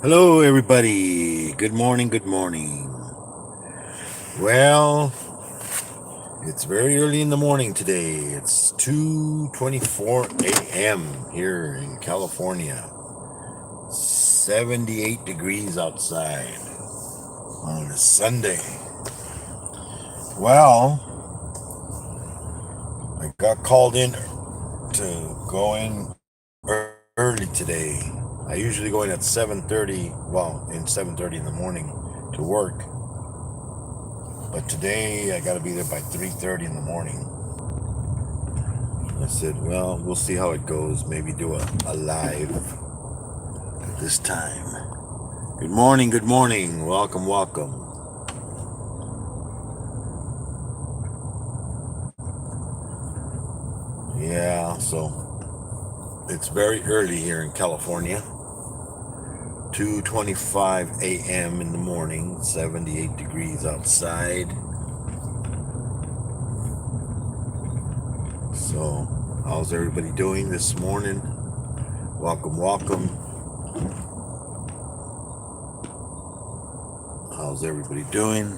Hello, everybody. Good morning. Good morning. Well, it's very early in the morning today. It's 2:24 a.m. here in California. 78 degrees outside on a Sunday. Well, I got called in to go in early today. I usually go in at 7:30, in 7:30 in the morning to work. But today I got to be there by 3:30 in the morning. I said, well, we'll see how it goes. Maybe do a live at this time. Good morning, good morning. Welcome, welcome. Yeah, so it's very early here in California. 2:25 a.m. in the morning, 78 degrees outside. So, how's everybody doing this morning? Welcome, welcome. How's everybody doing?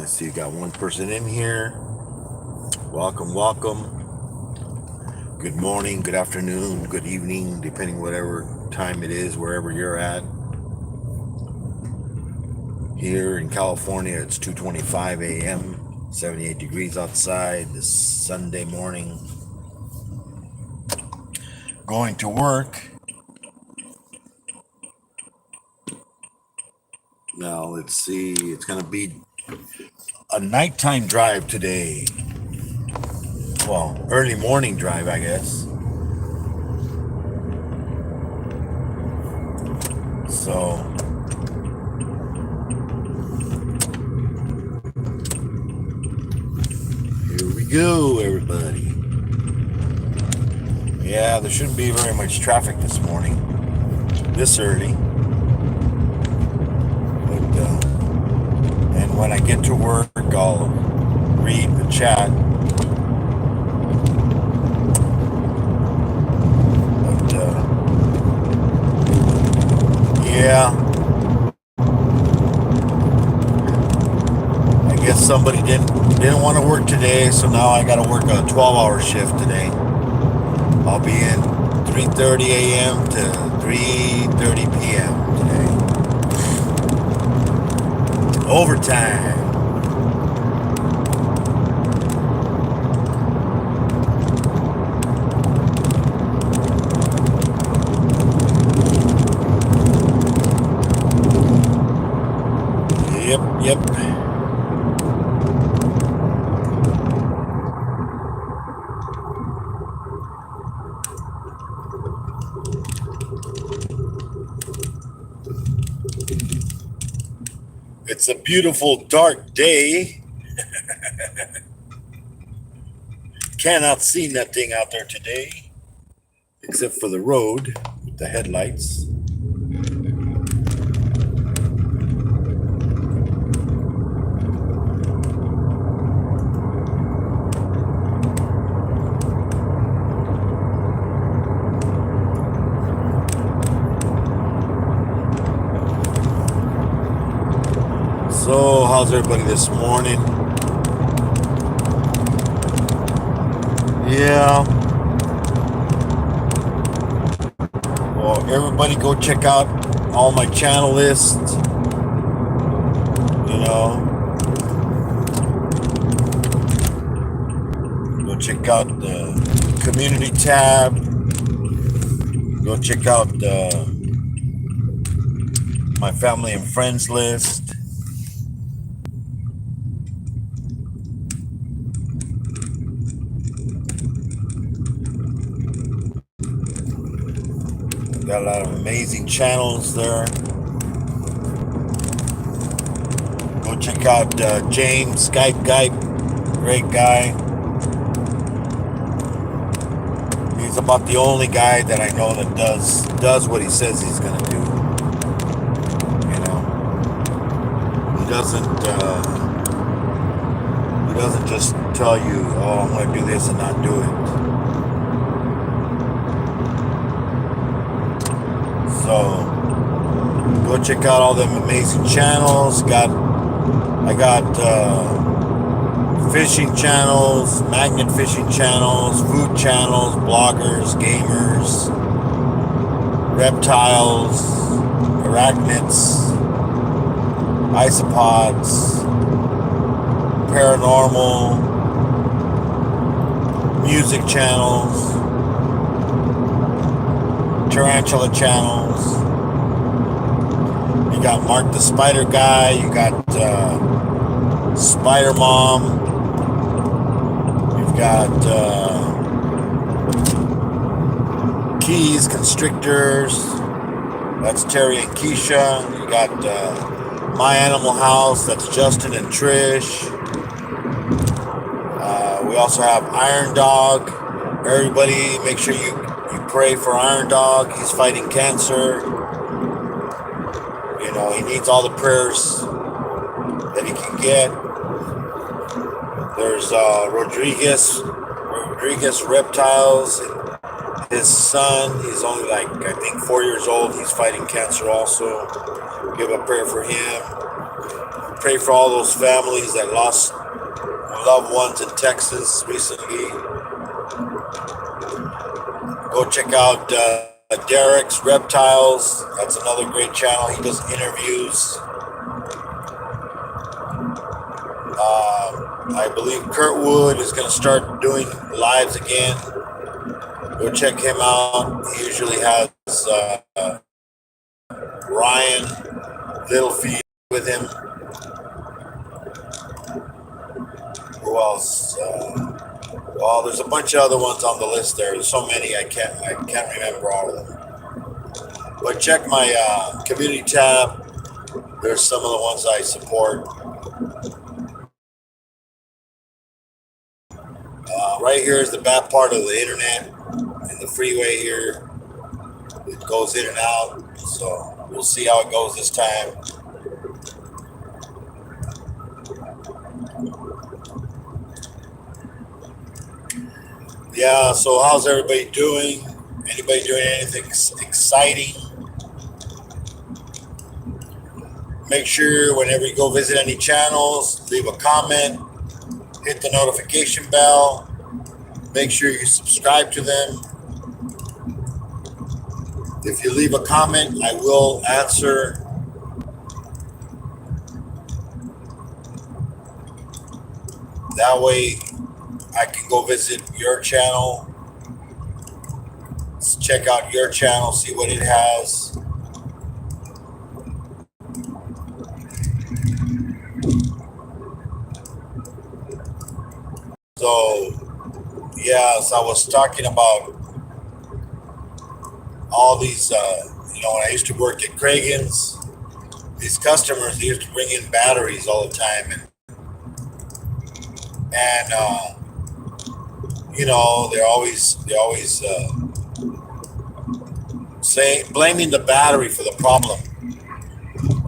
I see you got one person in here. Welcome, welcome. Good morning, good afternoon, good evening, depending whatever time it is, wherever you're at. Here in California, it's 2:25 a.m., 78 degrees outside this Sunday morning. Going to work. Now, let's see, it's going to be a nighttime drive today. Well, early morning drive, I guess. So, here we go, everybody. Yeah, there shouldn't be very much traffic this morning, this early. But, and when I get to work, I'll read the chat. Yeah, I guess somebody didn't want to work today, so now I got to work a 12-hour shift today. I'll be in 3:30 a.m. to 3:30 p.m. today. Overtime. Yep. It's a beautiful dark day. Cannot see nothing out there today, except for the road with the headlights. So, how's everybody this morning? Yeah. Well, everybody go check out all my channel lists. Go check out the community tab. Go check out my family and friends list. Got a lot of amazing channels there. Go check out James Skype Guy, great guy. He's about the only guy that I know that does what he says he's gonna do. He doesn't just tell you, oh, I'm gonna do this and not do it. check out all them amazing channels. I got fishing channels, magnet fishing channels, food channels, bloggers, gamers, reptiles, arachnids, isopods, paranormal, music channels, tarantula channels. You got Mark the Spider Guy, you got Spider Mom, you've got Keys Constrictors, that's Terry and Keisha. You got My Animal House, that's Justin and Trish. We also have Iron Dog. Everybody, make sure you pray for Iron Dog. He's fighting cancer. You know, he needs all the prayers that he can get. There's Rodriguez Reptiles. His son, he's only like, I think 4 years old. He's fighting cancer also. Give a prayer for him. Pray for all those families that lost loved ones in Texas recently. Go check out Derek's Reptiles. That's another great channel. He does interviews. I believe Kurtwood is going to start doing lives again. Go check him out. He usually has Ryan Littlefeet with him. Who else? Well, there's a bunch of other ones on the list there. There's so many I can't remember all of them. But check my community tab. There's some of the ones I support. Right here is the bad part of the internet and the freeway here. It goes in and out, so we'll see how it goes this time. Yeah, so how's everybody doing? Anybody doing anything exciting? Make sure whenever you go visit any channels, leave a comment, hit the notification bell, make sure you subscribe to them. If you leave a comment, I will answer. That way I can go visit your channel, check out your channel, see what it has. So, yeah, so I was talking about all these, when I used to work at Kragen's, these customers, they used to bring in batteries all the time. And they're always blaming the battery for the problem.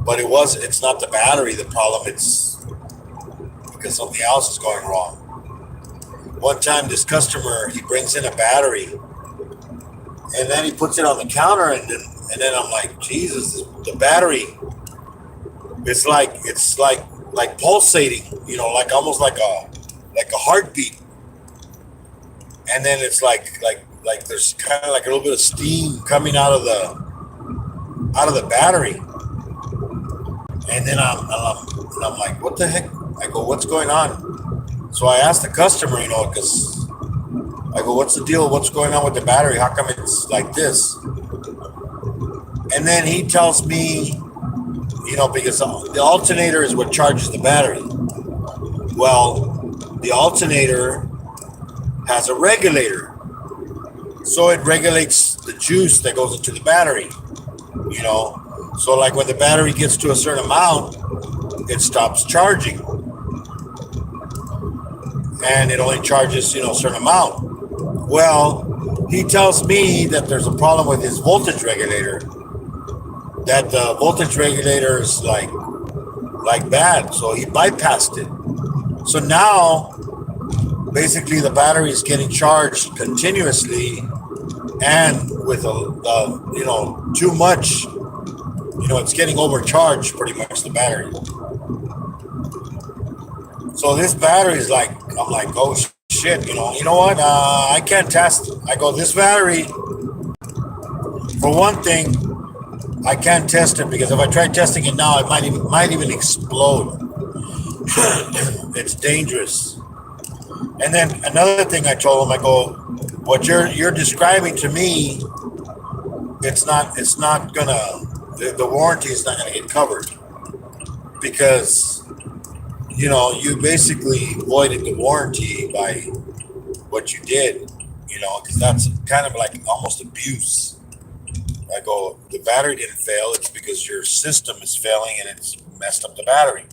But it's not the battery the problem, it's because something else is going wrong. One time this customer, he brings in a battery and then he puts it on the counter and then I'm like, Jesus, the battery, it's like pulsating, like almost like a heartbeat. And then it's like there's kind of like a little bit of steam coming out of the battery. And then I'm like, what the heck? I go, what's going on? So I asked the customer, because I go, what's the deal? What's going on with the battery? How come it's like this? And then he tells me, because the alternator is what charges the battery. Well, the alternator has a regulator. So it regulates the juice that goes into the battery, So like when the battery gets to a certain amount, it stops charging. And it only charges, a certain amount. Well, he tells me that there's a problem with his voltage regulator. That the voltage regulator is like bad. So he bypassed it. So now, basically the battery is getting charged continuously and with too much it's getting overcharged pretty much, the battery. So this battery is like, I'm like, oh shit, you know what? I can't test it. I go, this battery, for one thing, I can't test it because if I try testing it now, it might even explode. It's dangerous. And then another thing I told him, I go, what you're describing to me, it's not gonna, the warranty is not gonna get covered because you basically voided the warranty by what you did, because that's kind of like almost abuse. I go, the battery didn't fail, it's because your system is failing and it's messed up the battery.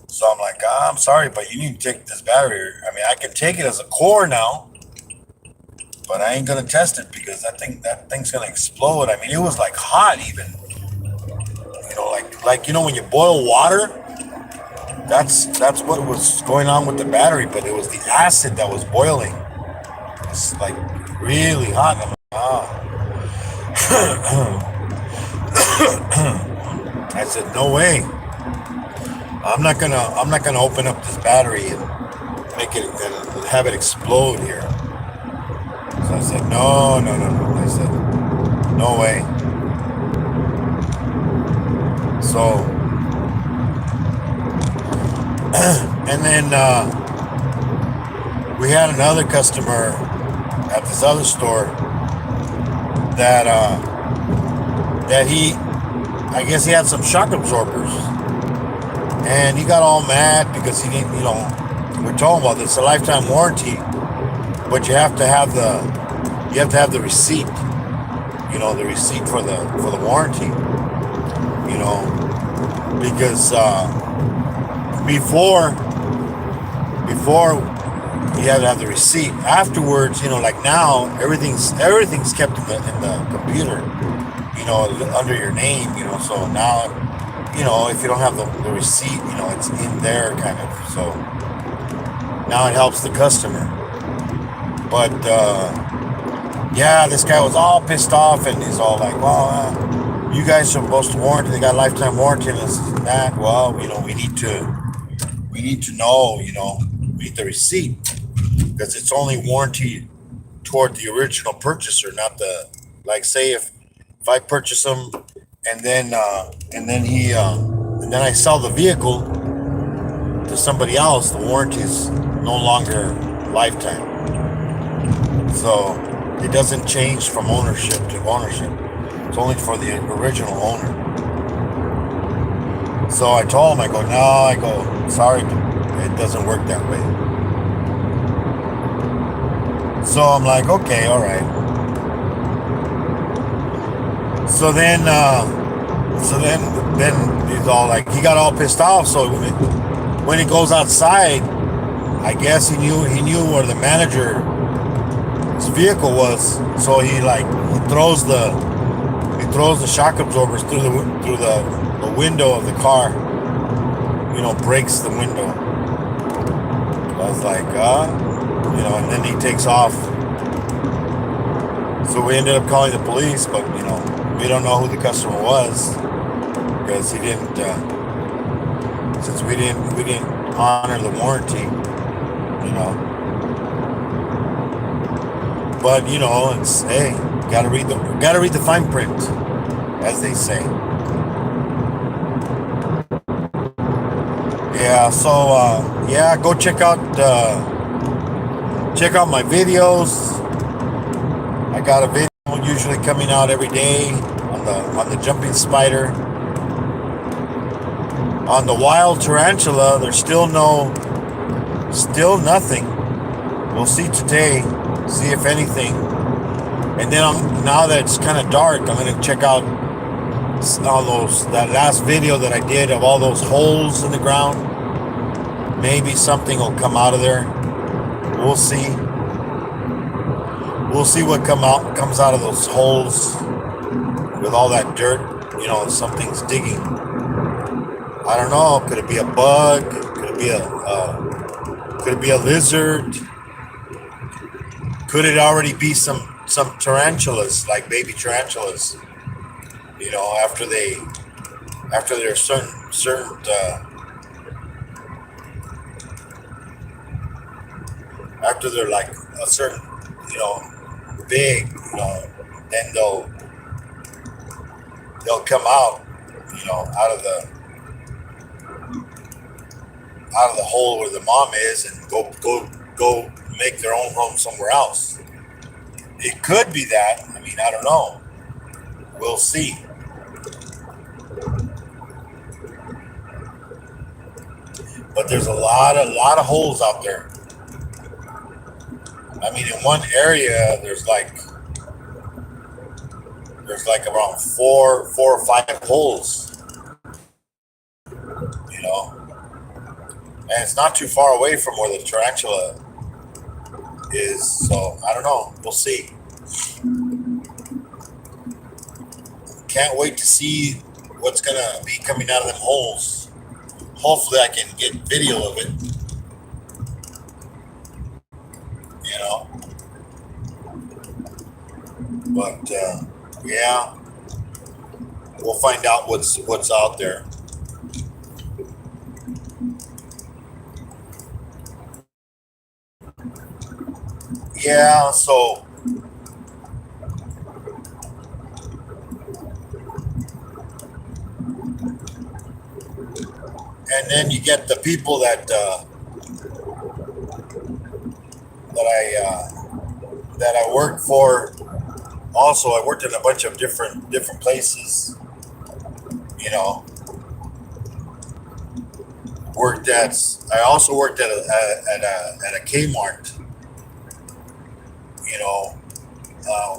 So I'm like, I'm sorry, but you need to take this battery. I mean, I can take it as a core now, but I ain't gonna test it because that thing's gonna explode. I mean, it was like hot even. Like when you boil water, that's what was going on with the battery, but it was the acid that was boiling. It's like really hot. I'm like, I said, no way. I'm not gonna open up this battery and make it and have it explode here. So I said, no. I said, no way. So, and then we had another customer at this other store that I guess he had some shock absorbers, and he got all mad because he didn't, we're talking about this, a lifetime warranty, but you have to have the receipt, the receipt for the warranty, because before you had to have the receipt. Afterwards, like now, everything's kept in the computer, under your name, so now, if you don't have the receipt, it's in there kind of, so now it helps the customer. But yeah, this guy was all pissed off, and he's all like, well, you guys are supposed to warranty, they got lifetime warranty and this and that. Well, we need to know, we need the receipt, because it's only warranty toward the original purchaser, not the, like, say if I purchase them and then I sell the vehicle to somebody else, the warranty is no longer lifetime. So it doesn't change from ownership to ownership. It's only for the original owner. So I told him, I go, sorry, but it doesn't work that way. So I'm like, okay, all right. So then he's all like, he got all pissed off. So when he goes outside, I guess he knew where the manager's vehicle was. So he throws the shock absorbers through the window of the car. Breaks the window. I was like, and then he takes off. So we ended up calling the police, but we don't know who the customer was because he didn't. Since we didn't honor the warranty, But it's, hey, gotta read the fine print, as they say. Yeah. So go check out my videos. I got a video usually coming out every day on the jumping spider. On the wild tarantula, there's still nothing. We'll see today, see if anything. And then now that it's kind of dark, I'm gonna check out all that last video that I did of all those holes in the ground. Maybe something will come out of there. We'll see. We'll see what comes out of those holes with all that dirt. Something's digging. I don't know. Could it be a bug? Could it be a lizard? Could it already be some tarantulas, like baby tarantulas? After they're certain after they're like a certain you know big, then they'll come out, out of the hole where the mom is and go make their own home somewhere else. It could be that. I mean, I don't know. We'll see. But there's a lot of holes out there. I mean, in one area, there's like around four or five holes, you know, and it's not too far away from where the tarantula is. So I don't know. We'll see. Can't wait to see what's gonna be coming out of them holes. Hopefully, I can get video of it. You know, but yeah, we'll find out what's out there. Yeah. So and then you get the people that I work for. Also, I worked in a bunch of different places. You know, worked at. I also worked at a Kmart. You know,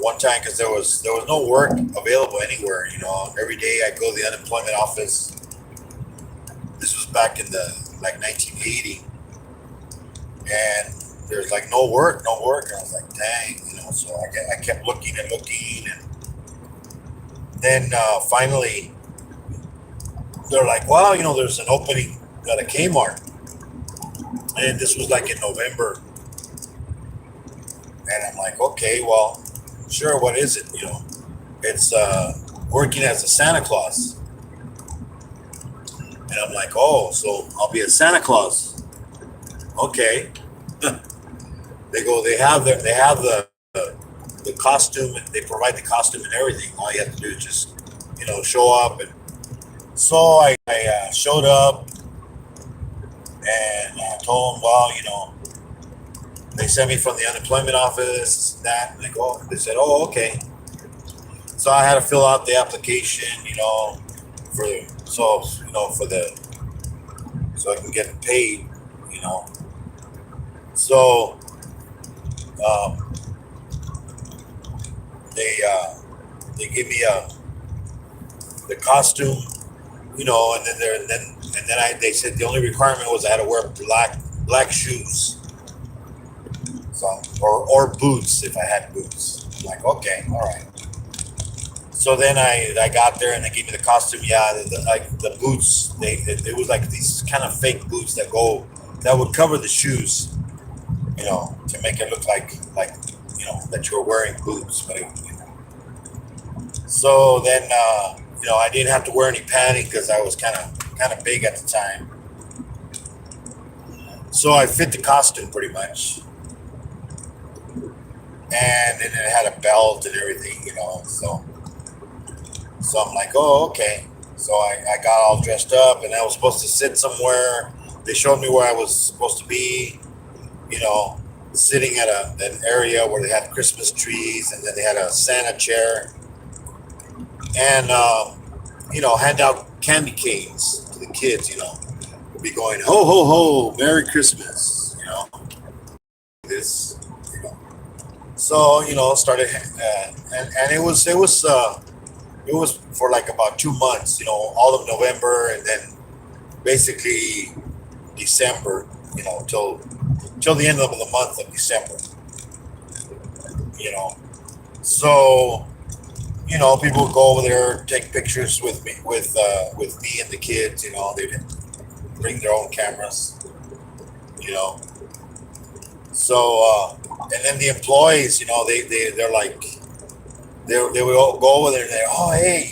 one time because there was no work available anywhere. Every day I go to the unemployment office. This was back in the like 1980, and there's like no work, no work. And I was like, dang, So I kept looking and looking, and then finally they're like, well, there's an opening at a Kmart, and this was like in November, and I'm like, okay, well, sure, what is it? It's working as a Santa Claus, and I'm like, oh, so I'll be a Santa Claus, okay. They have the costume, and they provide the costume and everything. All you have to do is just show up. And so I showed up, and I told them, well, they sent me from the unemployment office, that, and they said, oh, okay. So I had to fill out the application, for so I can get paid, So um, they give me the costume, and then they said the only requirement was I had to wear black shoes, so or boots if I had boots. I'm like, okay, all right. So then I got there and they gave me the costume. Yeah, the boots. It was like these kind of fake boots that would cover the shoes, to make it look like that you were wearing boots. But so then I didn't have to wear any padding because I was kind of big at the time. So I fit the costume pretty much, and then it had a belt and everything, So I'm like, oh, okay. So I got all dressed up, and I was supposed to sit somewhere. They showed me where I was supposed to be, sitting at an area where they had Christmas trees, and then they had a Santa chair, and hand out candy canes to the kids. We'll be going, ho ho ho, Merry Christmas, this, So started, and it was for like about 2 months, all of November, and then basically December, till the end of the month of December, So, people would go over there, take pictures with me and the kids. They didn't bring their own cameras, So, and then the employees, they're like, they would all go over there and they're, oh, hey,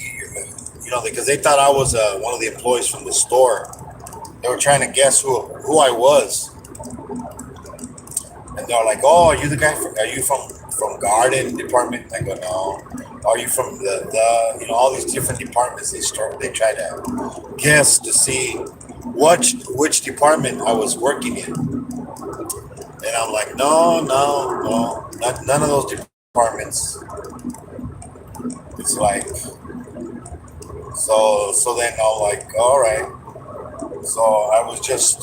because they thought I was one of the employees from the store. They were trying to guess who I was, and they're like, "Oh, are you the guy? Are you from garden department?" I go, "No." Are you from the all these different departments? They try to guess to see which department I was working in, and I'm like, "No, no, no, none of those departments." It's like so then I'm like, all right. So I was just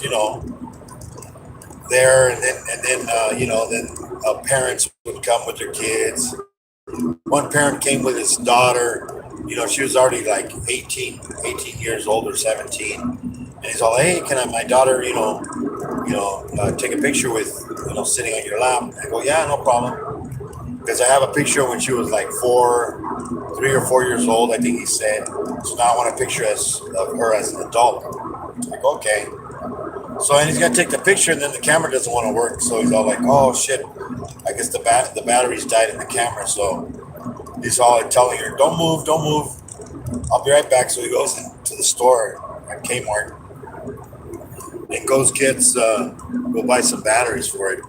there, then parents would come with their kids. One parent came with his daughter. She was already like 18 years old or 17, and he's all, "Hey, can my daughter take a picture with sitting on your lap?" I go, "Yeah, no problem," because I have a picture when she was like 3 or 4 years old, I think he said. So now I want a picture of her as an adult. Like, okay. So and he's gonna take the picture, and then the camera doesn't want to work. So he's all like, "Oh shit! I guess the batteries died in the camera." So he's all like telling her, "Don't move, don't move. I'll be right back." So he goes into the store at Kmart and go buy some batteries for it.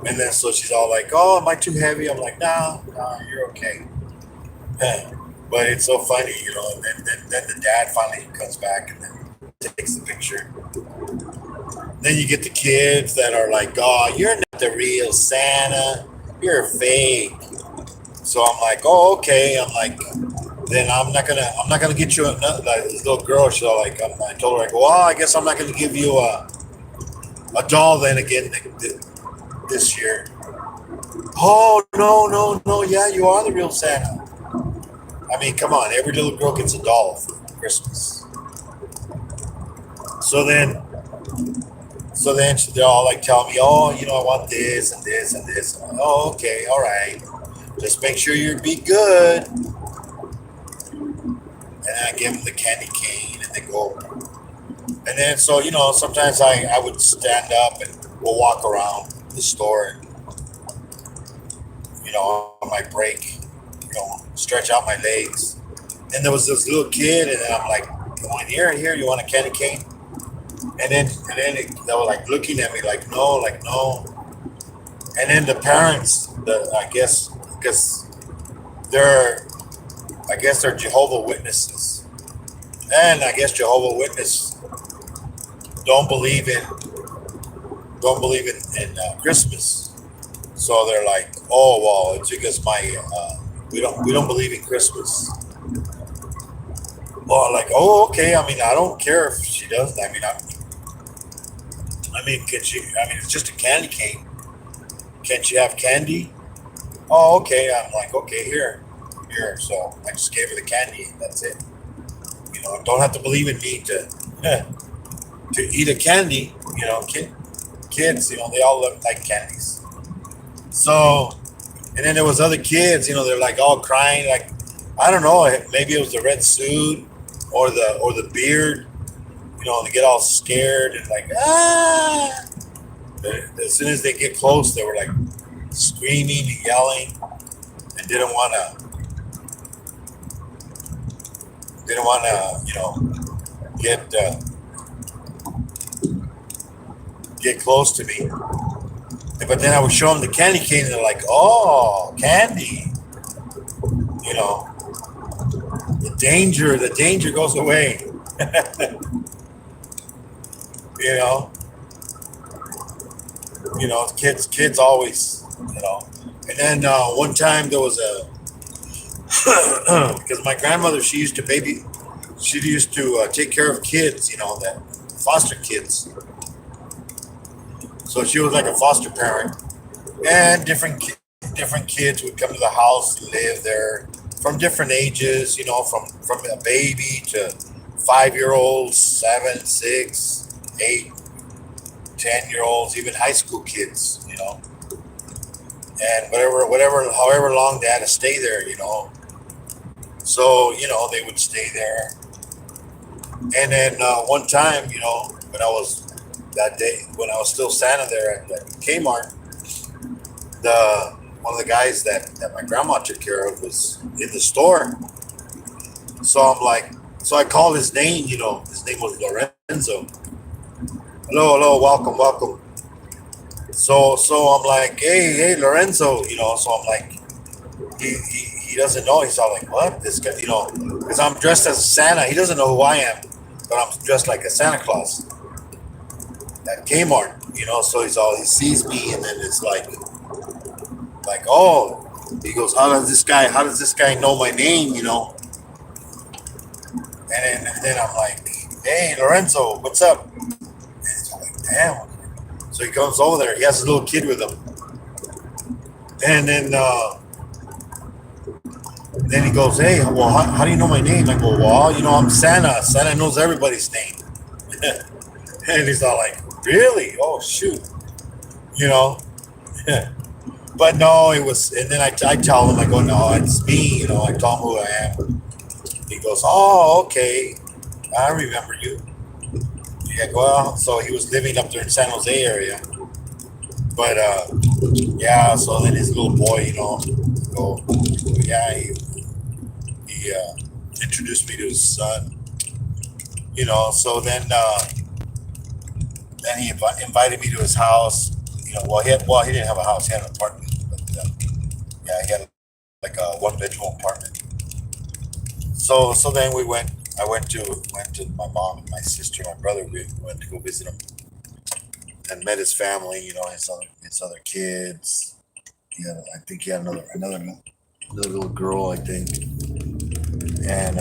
And then so she's all like, "Oh, am I too heavy?" I'm like, "No, no, you're okay." But it's so funny, And then the dad finally comes back and then takes the picture. Then you get the kids that are like, "Oh, you're not the real Santa. You're fake." So I'm like, "Oh, okay." I'm like, "Then I'm not gonna get you like this little girl." She's all like, I told her, I go, "Well, I guess I'm not gonna give you a doll then again this year." "Oh, no, no, no. Yeah, you are the real Santa." I mean, come on. Every little girl gets a doll for Christmas. So then they're all like telling me, "Oh, I want this and this and this." I'm like, "Oh, okay, all right. Just make sure you be good." And I give them the candy cane, and they go. And then sometimes I would stand up and we'll walk around the store, and on my break, stretch out my legs. And there was this little kid, and then I'm like, "Come on, here, you want a candy cane?" They were like looking at me like, "No, like no." And then the parents, I guess, because they're, they're Jehovah Witnesses, and I guess Jehovah Witness don't believe in Christmas. So they're like, "Oh well, it's because we don't believe in Christmas." Well, like, "Oh, okay. I mean, I don't care if she doesn't. I mean, can she? I mean, it's just a candy cane. Can't she have candy?" "Oh, okay." I'm like, "Okay, here." So I just gave her the candy, and that's it. Don't have to believe in me to eat a candy. Kids, they all look like candies. So, and then there was other kids. They're like all crying, like, I don't know, maybe it was the red suit or the beard. They get all scared and like, "Ah!" As soon as they get close, they were like screaming and yelling and didn't want to get close to me. But then I would show them the candy cane, and they're like, "Oh, candy!" You know, the danger goes away. you know, kids always, And then one time there was because my grandmother, she used to take care of kids, that foster kids. So she was like a foster parent, and different kids would come to the house and live there from different ages, from a baby to 5 year olds, 7, 6, 8, 10 year olds, even high school kids, and however long they had to stay there, So, they would stay there. And then one time, when I was still standing there at Kmart, one of the guys that my grandma took care of was in the store. So I'm like, so I called his name. His name was Lorenzo. Hello, hello, welcome, welcome. So I'm like, hey, Lorenzo. So I'm like, he doesn't know. He's all like, what? This guy, because I'm dressed as a Santa. He doesn't know who I am, but I'm dressed like a Santa Claus at Kmart. So he sees me, and then it's like, oh, he goes, how does this guy know my name? And then I'm like, hey, Lorenzo, what's up? And he's like, damn. So he comes over there. He has a little kid with him, and then he goes, hey, well, how do you know my name? I go, well, I'm Santa. Santa knows everybody's name. And he's all like, really? Oh, shoot. You know? But no, it was, and then I tell him, I go, no, it's me. I tell him who I am. He goes, oh, okay. I remember you. Yeah, well, so he was living up there in San Jose area. But, yeah, so then his little boy, go, yeah, he introduced me to his son, so then he invited me to his house. He didn't have a house, he had an apartment, but yeah, he had like a one-bedroom apartment. So then I went to my mom and my sister, my brother. We went to go visit him and met his family. His other kids. I think he had another little girl, I think, and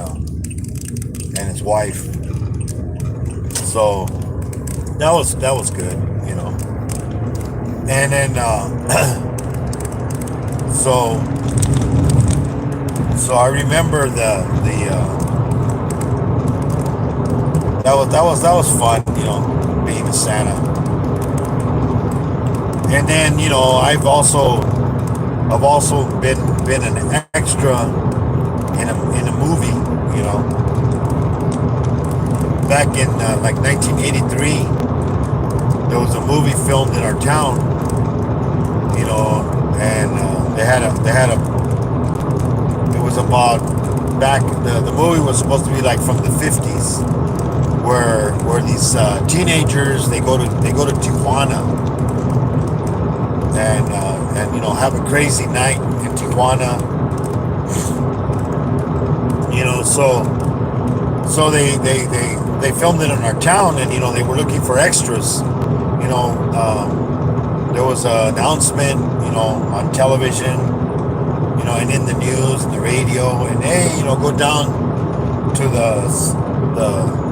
his wife. So that was good. And then so I remember that was fun, being a Santa. And then I've also been an extra in a movie, back in like 1983. There was a movie filmed in our town, and it was about back. The movie was supposed to be like from the 50s, where these teenagers they go to Tijuana and have a crazy night in Tijuana. So they filmed it in our town, and they were looking for extras. There was an announcement, on television, and in the news and the radio, and hey, go down to the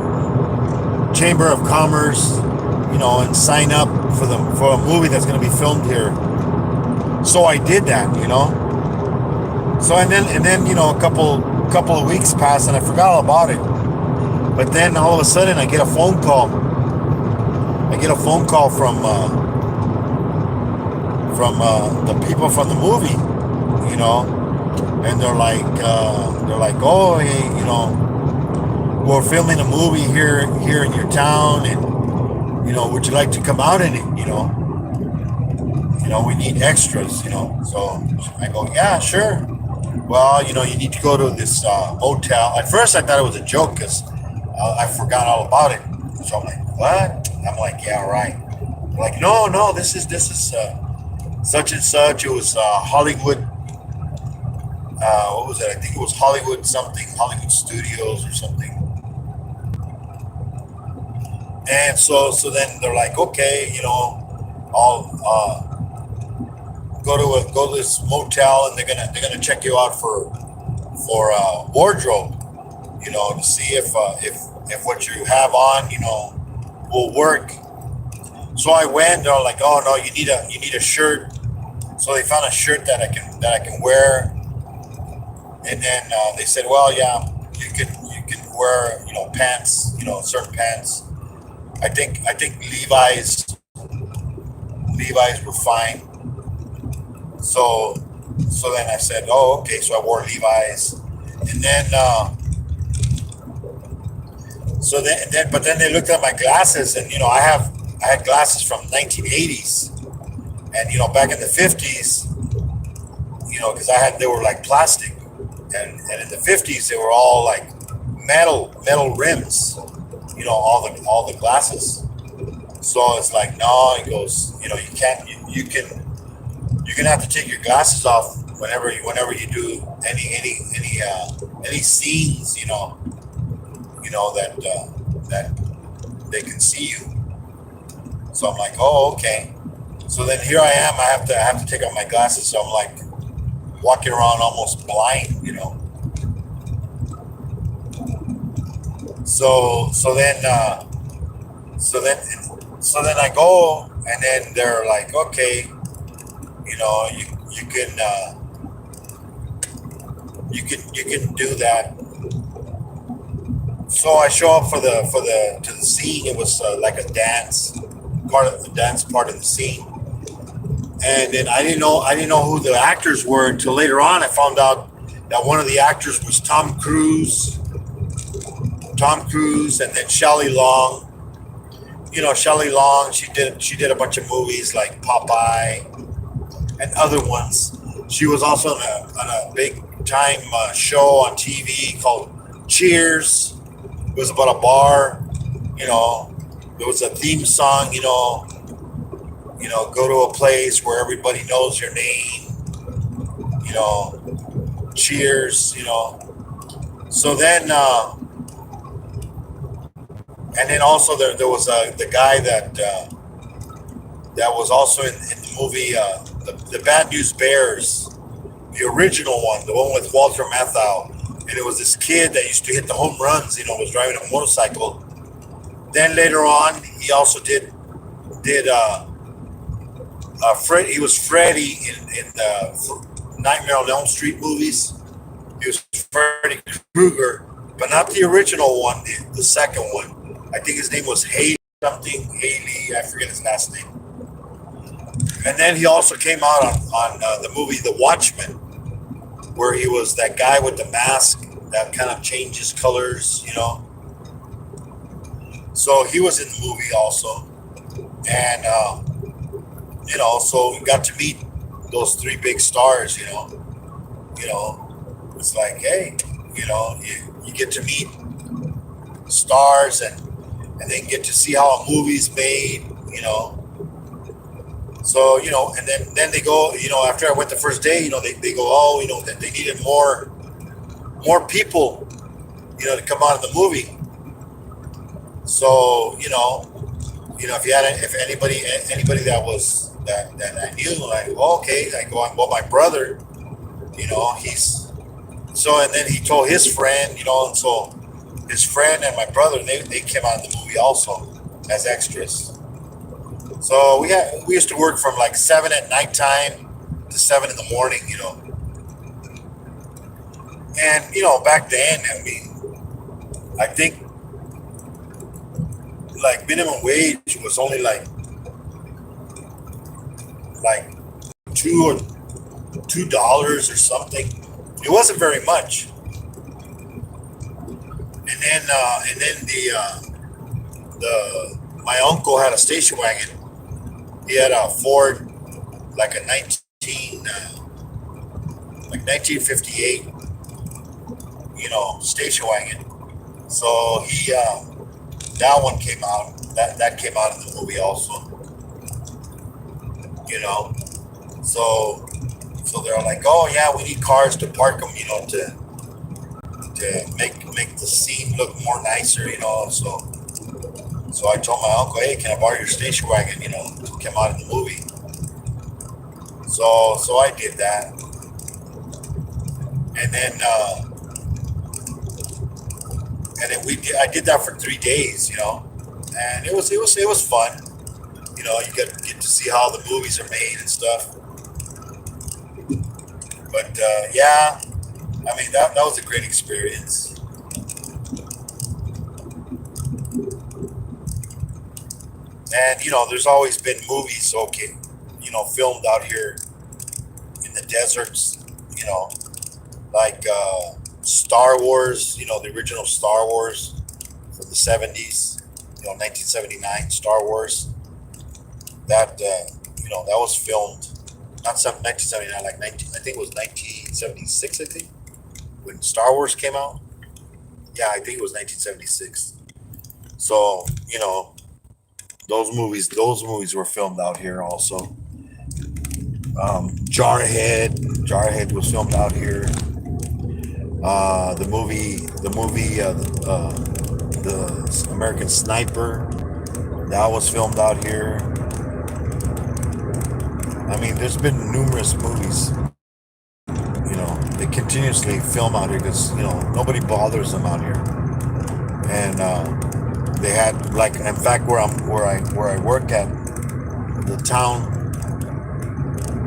Chamber of Commerce, and sign up for a movie that's going to be filmed here. So I did that, So and then a couple of weeks passed, and I forgot all about it. But then all of a sudden, I get a phone call. From the people from the movie, and they're like, oh, hey, we're filming a movie here in your town, and would you like to come out in it? We need extras, So I go, yeah, sure. Well, you need to go to this hotel. At first, I thought it was a joke because I forgot all about it. So I'm like, what? I'm like, yeah, right. They're like, no, this is such and such. It was Hollywood. What was it? I think it was Hollywood something, Hollywood Studios or something. And so then they're like, okay, I'll go to this motel, and they're gonna check you out for wardrobe, to see if what you have on, will work. So I went. They're like, oh no, you need a shirt. So they found a shirt that I can wear, and then they said, well, yeah, you can wear pants, certain pants. I think Levi's were fine. So then I said, oh, okay. So I wore Levi's, and then but then they looked at my glasses, and I had glasses from 1980s, and back in the 50s, because they were like plastic, and in the 50s they were all like metal rims, all the glasses. So it's like, no, he goes, you can't, you're gonna have to take your glasses off whenever you do any scenes, that they can see you. So I'm like, oh, okay. So then here I am. I have to take off my glasses. So I'm like walking around almost blind. So then I go, and then they're like, okay, you can you can do that. So I show up to the scene. It was like a dance part of the scene, and then I didn't know who the actors were until later on. I found out that one of the actors was Tom Cruise, and then Shelley Long. Shelley Long. She did a bunch of movies like Popeye and other ones. She was also on a big time show on TV called Cheers. It was about a bar. There was a theme song. Go to a place where everybody knows your name. Cheers. So then, and then also there was the guy that was also in the movie the Bad News Bears, the original one, the one with Walter Matthau, and it was this kid that used to hit the home runs. Was driving a motorcycle. Then later on, he also did Fred. He was Freddy in the Nightmare on Elm Street movies. He was Freddy Krueger, but not the original one, the second one. I think his name was Haley something. Haley, I forget his last name. And then he also came out on the movie The Watchmen, where he was that guy with the mask that kind of changes colors. So he was in the movie also, and so we got to meet those three big stars. It's like, hey, you get to meet stars and then get to see how a movie's made. So and then they go. After I went the first day, they go, oh, that they needed more people, to come out of the movie. So if anybody that I knew, like, oh, okay, I go, well, my brother, he's so, and then he told his friend, and so his friend and my brother, they came out of the movie also as extras. So we used to work from like 7 at nighttime to 7 in the morning, and back then, I mean, I think like minimum wage was only like $2 or something. It wasn't very much. And then the my uncle had a station wagon. He had a Ford, like a 1958, station wagon. So he that one came out. That came out in the movie also. So they're like, oh yeah, we need cars to park them, to make the scene look more nicer, So I told my uncle, hey, can I borrow your station wagon, to come out in the movie? So I did that, and then I did that for 3 days, and it was fun. You get to see how the movies are made and stuff. But yeah, I mean that was a great experience. And there's always been movies, okay, filmed out here in the deserts, like Star Wars, the original Star Wars from the 70s, 1979 Star Wars. That that was filmed, not 1979, like 19, I think it was 1976, I think, when Star Wars came out. Yeah, I think it was 1976. So those movies were filmed out here also. Jarhead was filmed out here. The American Sniper, that was filmed out here. I mean, there's been numerous movies. They continuously film out here because nobody bothers them out here, and they had, like, in fact, where I work at, the town.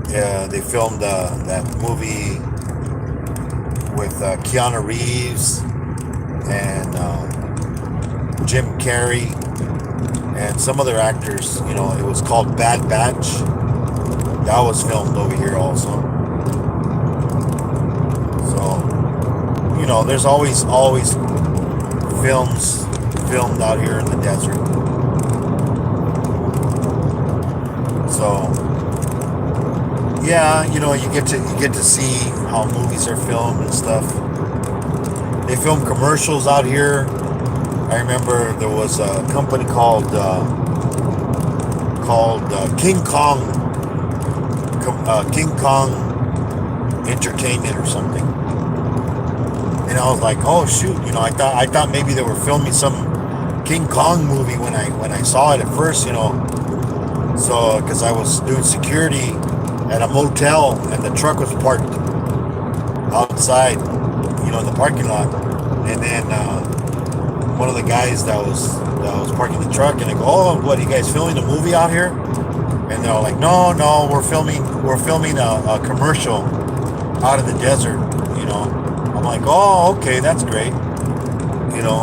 They filmed that movie with Keanu Reeves and Jim Carrey and some other actors. It was called Bad Batch. That was filmed over here also. So there's always films filmed out here in the desert. So yeah, you get to see how movies are filmed and stuff. They film commercials out here. I remember there was a company called King Kong Entertainment or something. And I was like, oh shoot, I thought maybe they were filming some King Kong movie when I saw it at first. So because I was doing security at a motel and the truck was parked outside, in the parking lot, and then one of the guys that was parking the truck, and I go, oh, what, are you guys filming a movie out here? And they're all like, no, we're filming a commercial out in the desert. I'm like, oh, okay, that's great.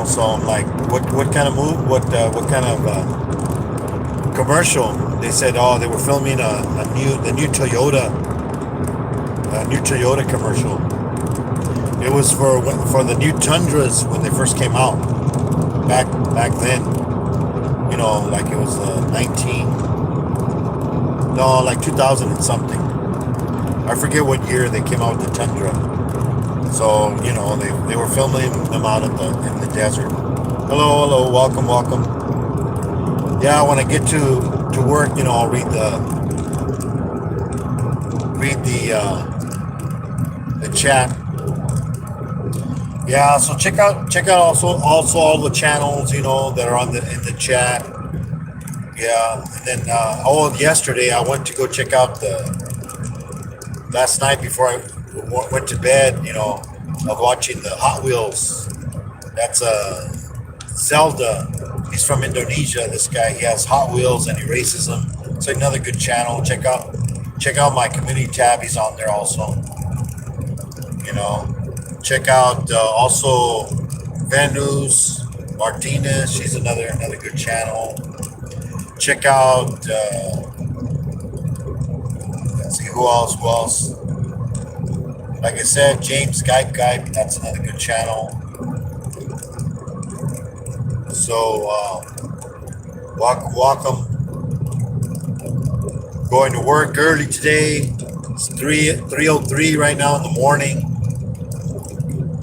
So I'm like, what kind of what kind of commercial? They said, oh, they were filming the new Toyota commercial. It was for the new Tundras when they first came out back then. Like it was 2000 and something. I forget what year they came out with the Tundra. So they were filming them out in the desert. Hello, welcome. Yeah, when I get to work, I'll read the chat. Yeah, so check out also all the channels that are in the chat. Yeah, and then yesterday I went to go check out last night before I went to bed. Of watching the Hot Wheels. That's Zelda. He's from Indonesia. This guy, he has Hot Wheels and he races them. It's another good channel. Check out my community tab. He's on there also. Check out also Venus Martinez. She's another good channel. Check out let's see who else. Like I said, James Skype Guy. That's another good channel. So welcome. Going to work early today. It's 3:03 right now in the morning.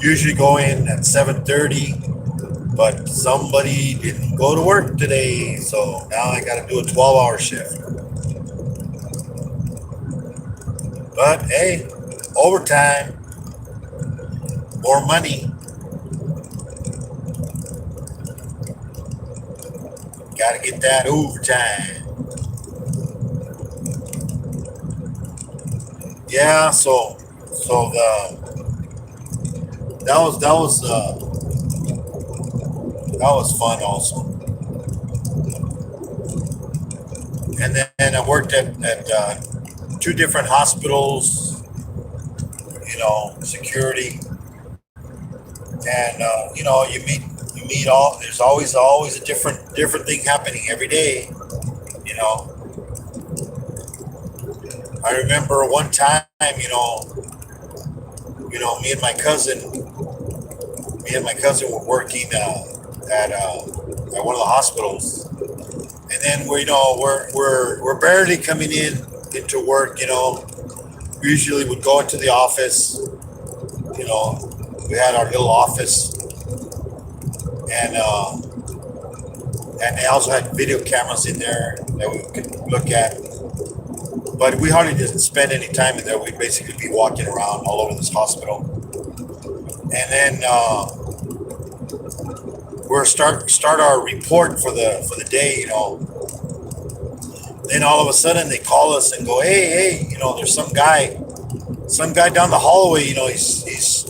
Usually go in at 7:30, but somebody didn't go to work today, so now I got to do a 12-hour shift. But hey, overtime, more money. Got to get that overtime. Yeah, so that was fun also. And then I worked at two different hospitals, security, and you meet all. There's always a different thing happening every day. I remember one time, me and my cousin were working at one of the hospitals, and then we're barely coming into work. We usually would go into the office. We had our little office, and they also had video cameras in there that we could look at. But we hardly didn't spend any time in there. We'd basically be walking around all over this hospital, and then we're start our report for the day. Then all of a sudden they call us and go, hey, there's some guy down the hallway. He's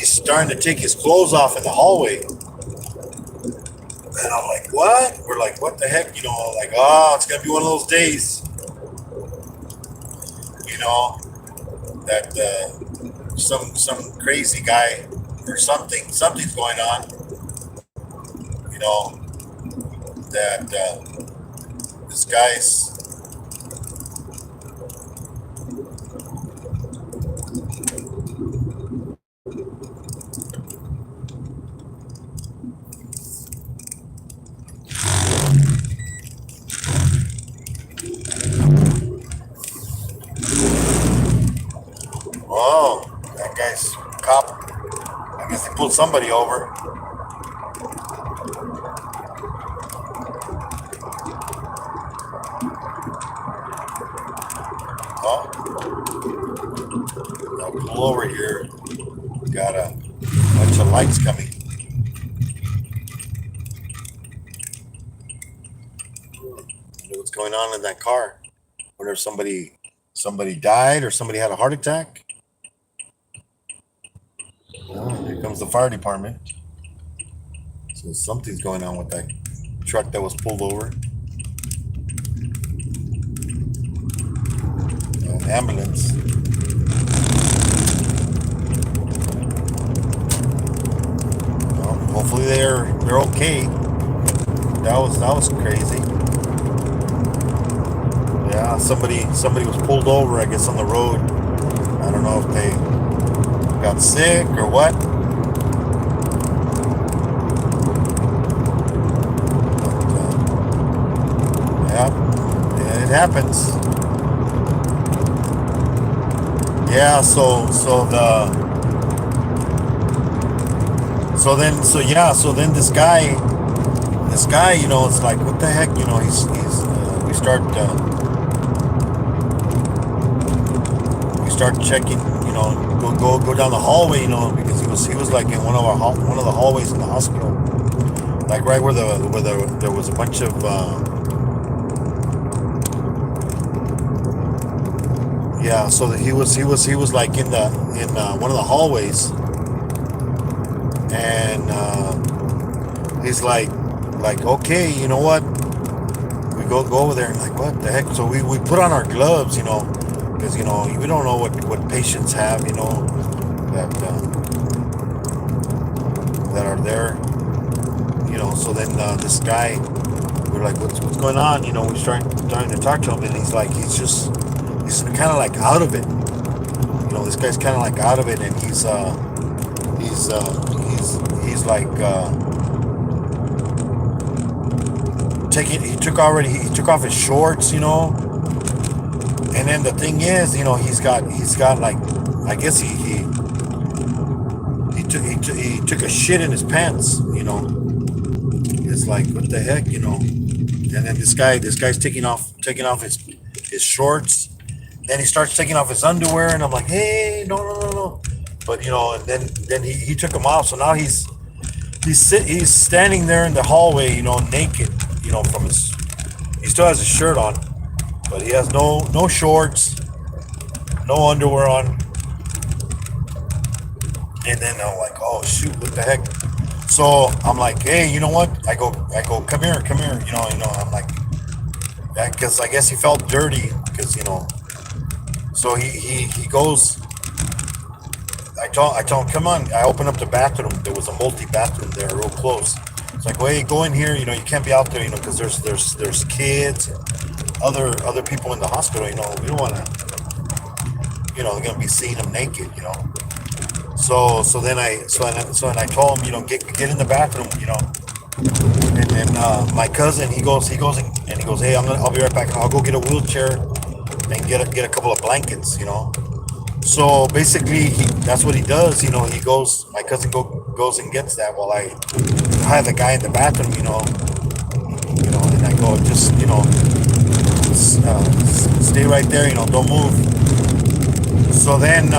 starting to take his clothes off in the hallway. And I'm like, what? We're like, what the heck? Like, oh, it's gonna be one of those days. That some crazy guy or something's going on. That this guy's. Oh, that guy's cop. I guess they pulled somebody over. Oh, I'll pull over here. We got a bunch of lights coming. What's going on in that car? Wonder if somebody died or somebody had a heart attack. Oh, here comes the fire department. So something's going on with that truck that was pulled over. An ambulance. Well, hopefully they're okay. That was crazy. Yeah, somebody was pulled over, I guess, on the road. I don't know if they got sick or what. But, yeah, it happens. Yeah, so then this guy, it's like, what the heck, we start checking, go down the hallway, because he was like in one of the hallways in the hospital, like right where there was a bunch of yeah, so he was like in one of the hallways, and he's like okay, you know what? We go over there and like, what the heck? So we put on our gloves, because we don't know what patients have, that are there, So then this guy, we're like, what's going on? We starting to talk to him, and he's kind of like out of it. This guy's kind of like out of it, and he's like he took off his shorts, and then the thing is, he's got like, I guess he took a shit in his pants, It's like, what the heck, And then this guy's taking off his shorts. Then he starts taking off his underwear, and I'm like, hey, no. But and then he took them off. So now he's standing there in the hallway, naked, he still has his shirt on, but he has no shorts, no underwear on. And then I'm like, oh shoot, what the heck? So I'm like, hey, you know what? I go, come here. I'm like, because I guess he felt dirty, because So he goes. I told him, come on. I opened up the bathroom. There was a multi-bathroom there, real close. It's like, well, hey, go in here. You can't be out there. Because there's kids, other people in the hospital. We don't want to. They're gonna be seeing him naked. So then I told him, get in the bathroom. And then my cousin, he goes, and he goes, hey, I'll be right back. I'll go get a wheelchair and get a couple of blankets. So basically, that's what he does. He goes. My cousin goes and gets that while I have the guy in the bathroom. And I go, just stay right there. Don't move. So then,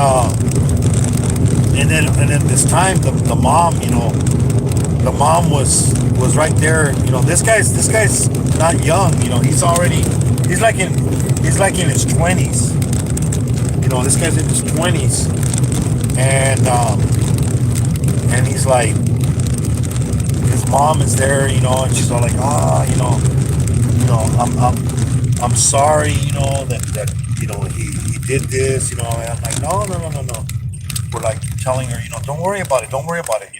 and then this time, the mom, the mom was right there. This guy's not young. He's like in he's like in his 20s. This guy's in his 20s, and he's like, his mom is there, and she's all like, I'm sorry, that he did this, and I'm like, no, no, no, no, no. We're like telling her, don't worry about it, don't worry about it,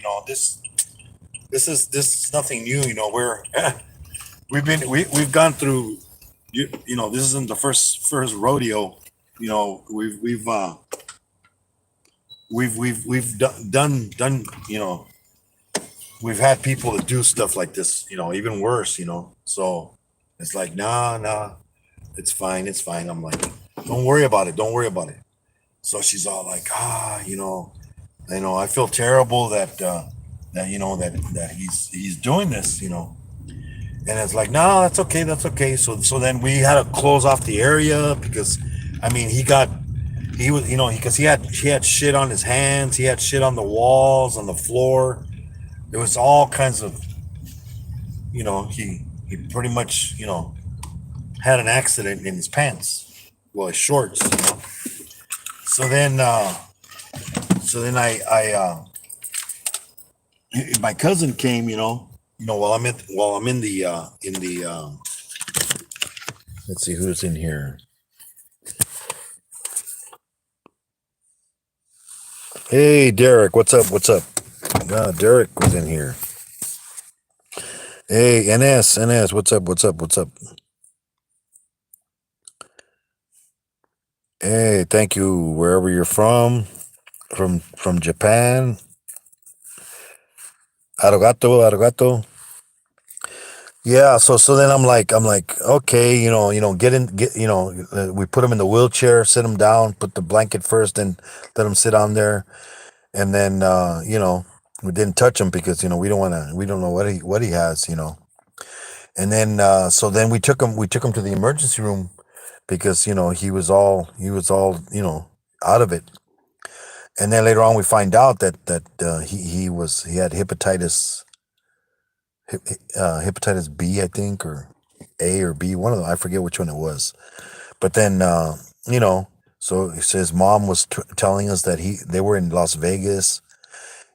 this is nothing new, we've gone through, this isn't the first rodeo, we've done, we've had people that do stuff like this, even worse, so it's like, nah, it's fine. I'm like, don't worry about it, don't worry about it. So she's all like, I feel terrible that he's doing this, and it's like, no, that's okay, that's okay. So then we had to close off the area because, I mean, he was, because he had shit on his hands, he had shit on the walls, on the floor. There was all kinds of, he pretty much, had an accident in his pants, well, his shorts. So then, my cousin came, while I'm in the let's see who's in here. Hey, Derek, what's up? What's up? Derek was in here. Hey, NS, what's up? What's up? What's up? Hey, thank you. Wherever you're from Japan, arigato, arigato. Yeah, so then I'm like, okay, get, we put him in the wheelchair, sit him down, put the blanket first, and let him sit on there, and then we didn't touch him because we don't know what he has, and then so then we took him to the emergency room because he was all out of it, and then later on we find out that he had hepatitis B, I think, or A or B, one of them. I forget which one it was. But then, you know, so his mom was telling us that they were in Las Vegas,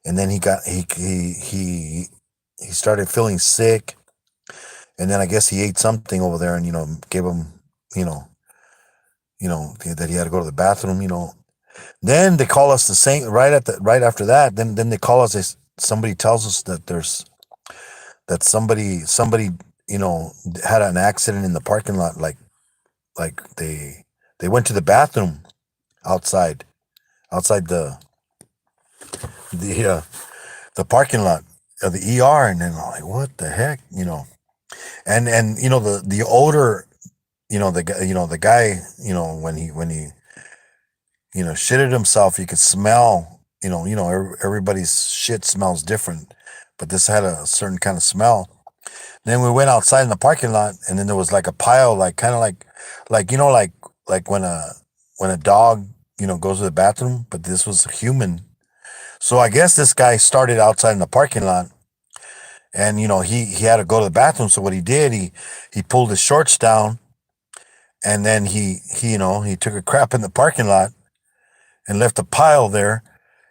and then he started feeling sick, and then I guess he ate something over there, and gave him, you know, that he had to go to the bathroom. Then they call us the same right after that. Then they call us. Somebody tells us that somebody had an accident in the parking lot, like they went to the bathroom outside the the parking lot of the ER, and then I'm like, what the heck, and the odor, the guy, when he shitted himself, you could smell, everybody's shit smells different, but this had a certain kind of smell. Then we went outside in the parking lot, and then there was like a pile, like kind of like when a dog goes to the bathroom, but this was a human. So I guess this guy started outside in the parking lot, and he had to go to the bathroom. So what he did, he pulled his shorts down, and then he took a crap in the parking lot and left a pile there.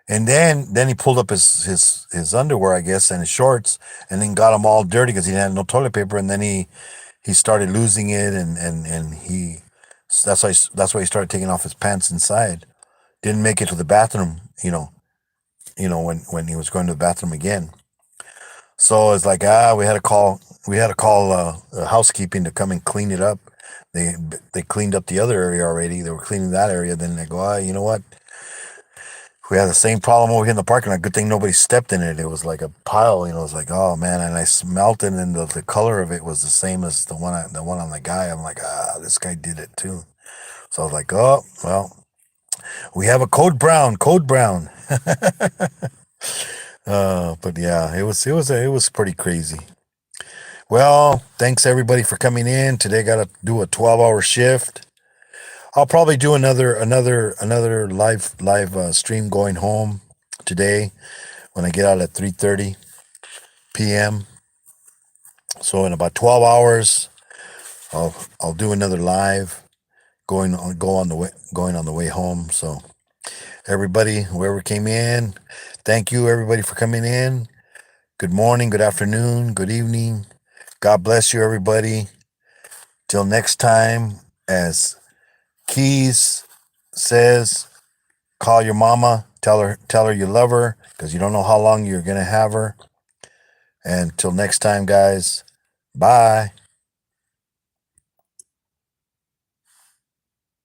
And then he pulled up his underwear, I guess, and his shorts, and then got them all dirty because he had no toilet paper. And then he started losing it, and that's why he started taking off his pants inside. Didn't make it to the bathroom, when he was going to the bathroom again. So it's like, we had to call housekeeping to come and clean it up. They cleaned up the other area already. They were cleaning that area. Then they go, you know what? We had the same problem over here in the parking lot. Good thing nobody stepped in it. It was like a pile, it was like, oh man. And I smelt it, and the color of it was the same as the one on the guy. I'm like, this guy did it too. So I was like, oh well. We have a code brown. But yeah, it was pretty crazy. Well, thanks everybody for coming in. Today I got to do a 12-hour shift. I'll probably do another live stream going home today when I get out at 3:30 p.m. So in about 12 hours, I'll do another live going on the way home. So everybody, whoever came in, thank you everybody for coming in. Good morning, good afternoon, good evening. God bless you everybody. Till next time, as Keys says, call your mama, tell her you love her, because you don't know how long you're gonna have her. And till next time, guys, bye.